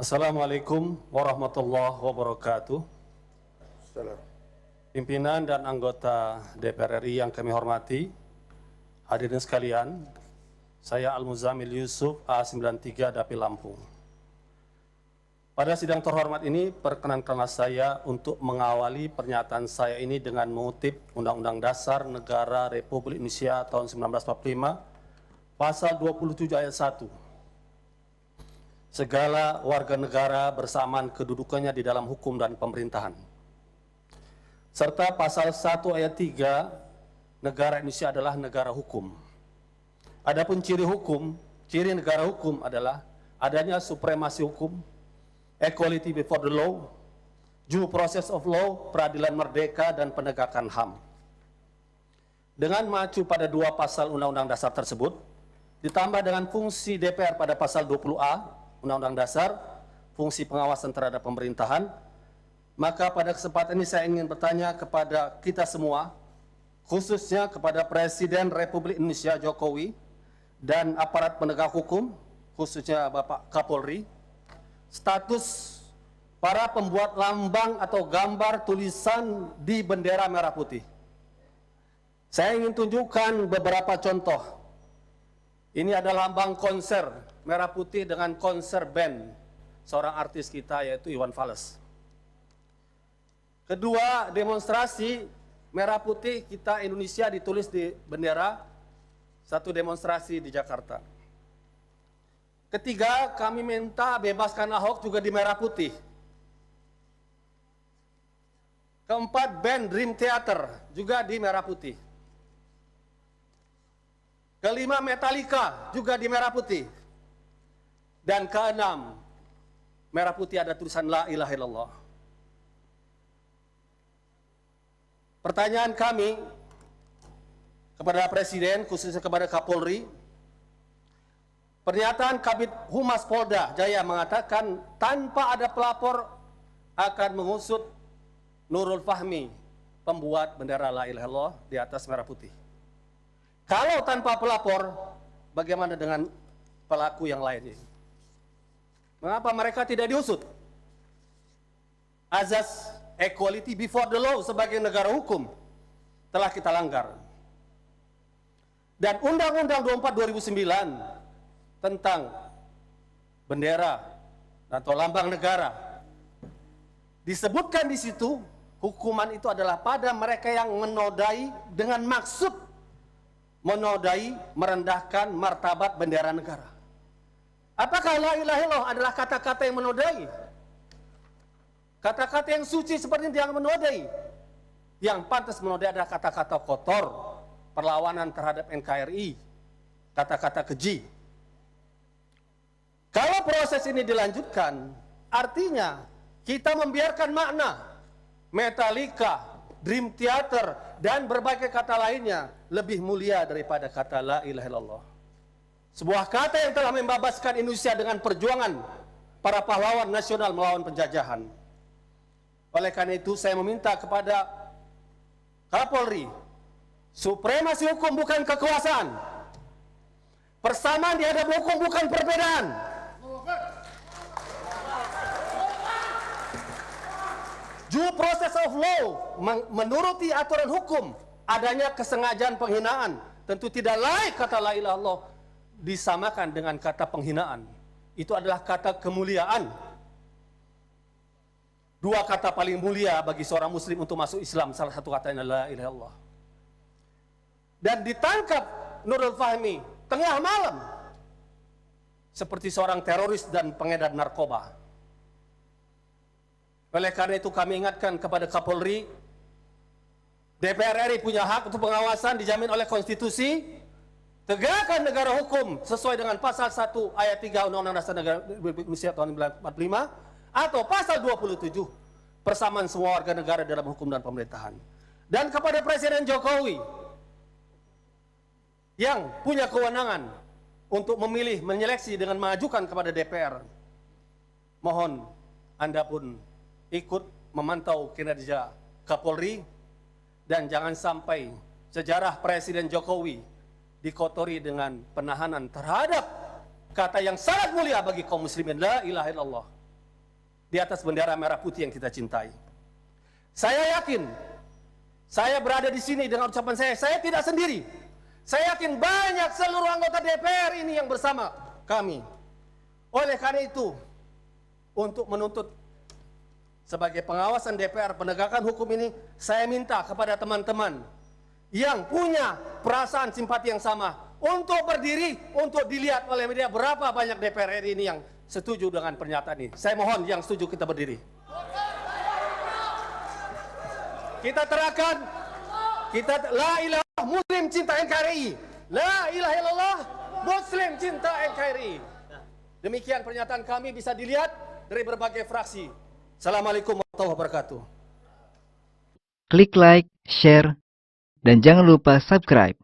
Assalamualaikum warahmatullahi wabarakatuh. Salam. Pimpinan dan anggota DPR RI yang kami hormati, hadirin sekalian, saya Al-Muzamil Yusuf A93 Dapil Lampung. Pada sidang terhormat ini, perkenankanlah saya untuk mengawali pernyataan saya ini dengan mengutip Undang-Undang Dasar Negara Republik Indonesia tahun 1945, Pasal 27 ayat 1. Segala warga negara bersamaan kedudukannya di dalam hukum dan pemerintahan. Serta Pasal 1 ayat 3, negara Indonesia adalah negara hukum. Adapun ciri negara hukum adalah adanya supremasi hukum, equality before the law, due process of law, peradilan merdeka, dan penegakan HAM. Dengan mengacu pada dua pasal Undang-Undang Dasar tersebut, ditambah dengan fungsi DPR pada pasal 20A Undang-Undang Dasar, fungsi pengawasan terhadap pemerintahan, maka pada kesempatan ini saya ingin bertanya kepada kita semua, khususnya kepada Presiden Republik Indonesia Jokowi dan aparat penegak hukum, khususnya Bapak Kapolri, status para pembuat lambang atau gambar tulisan di bendera merah putih. Saya ingin tunjukkan beberapa contoh. Ini adalah lambang konser merah putih dengan konser band seorang artis kita yaitu Iwan Fals. Kedua, demonstrasi merah putih kita Indonesia ditulis di bendera, satu demonstrasi di Jakarta. Ketiga, kami minta bebaskan Ahok juga di merah putih. Keempat, band Dream Theater juga di merah putih. Kelima, Metallica juga di merah putih. Dan keenam, merah putih ada tulisan La ilaha illallah. Pertanyaan kami kepada Presiden, khususnya kepada Kapolri, pernyataan Kabid Humas Polda Jaya mengatakan tanpa ada pelapor akan mengusut Nurul Fahmi, pembuat bendera La ilaha illallah di atas merah putih. Kalau tanpa pelapor, bagaimana dengan pelaku yang lainnya? Mengapa mereka tidak diusut? Azas equality before the law sebagai negara hukum telah kita langgar. Dan Undang-Undang 24 2009 tentang bendera atau lambang negara disebutkan di situ, hukuman itu adalah pada mereka yang menodai dengan maksud menodai, merendahkan martabat bendera negara. Apakah la ilaha illallah adalah kata-kata yang menodai? Kata-kata yang suci seperti itu yang menodai. Yang pantas menodai adalah kata-kata kotor, perlawanan terhadap NKRI, kata-kata keji. Kalau proses ini dilanjutkan, artinya kita membiarkan makna Metallica, Dream Theater, dan berbagai kata lainnya lebih mulia daripada kata la ilaha illallah. Sebuah kata yang telah membebaskan Indonesia dengan perjuangan para pahlawan nasional melawan penjajahan. Oleh karena itu saya meminta kepada Kapolri, supremasi hukum bukan kekuasaan, persamaan di hadapan hukum bukan perbedaan. Due process of law, menuruti aturan hukum, adanya kesengajaan penghinaan, tentu tidak layak kata la ilaha illallah disamakan dengan kata penghinaan. Itu adalah kata kemuliaan. Dua kata paling mulia bagi seorang muslim untuk masuk Islam, salah satu katanya la ilaha illallah. Dan ditangkap Nurul Fahmi tengah malam seperti seorang teroris dan pengedar narkoba. Oleh karena itu kami ingatkan kepada Kapolri, DPR RI punya hak untuk pengawasan dijamin oleh konstitusi. Tegakkan negara hukum sesuai dengan pasal 1 ayat 3 Undang-Undang Dasar Negara Republik Indonesia tahun 1945 atau pasal 27 persamaan semua warga negara dalam hukum dan pemerintahan. Dan kepada Presiden Jokowi yang punya kewenangan untuk memilih, menyeleksi dengan mengajukan kepada DPR, mohon Anda pun ikut memantau kinerja Kapolri dan jangan sampai sejarah Presiden Jokowi dikotori dengan penahanan terhadap kata yang sangat mulia bagi kaum muslimin, la ilaha illallah. di atas bendera merah putih yang kita cintai. Saya yakin, saya berada di sini dengan ucapan saya tidak sendiri. Saya yakin banyak seluruh anggota DPR ini yang bersama kami. Oleh karena itu, untuk menuntut sebagai pengawasan DPR penegakan hukum ini, saya minta kepada teman-teman yang punya perasaan simpati yang sama untuk berdiri, untuk dilihat oleh media berapa banyak DPR RI ini yang setuju dengan pernyataan ini. Saya mohon yang setuju kita berdiri. Kita terangkan, kita la ilaha muslim cinta NKRI, la ilaha illallah muslim cinta NKRI. Demikian pernyataan kami bisa dilihat dari berbagai fraksi. Assalamualaikum warahmatullahi wabarakatuh. Klik like, share, dan jangan lupa subscribe.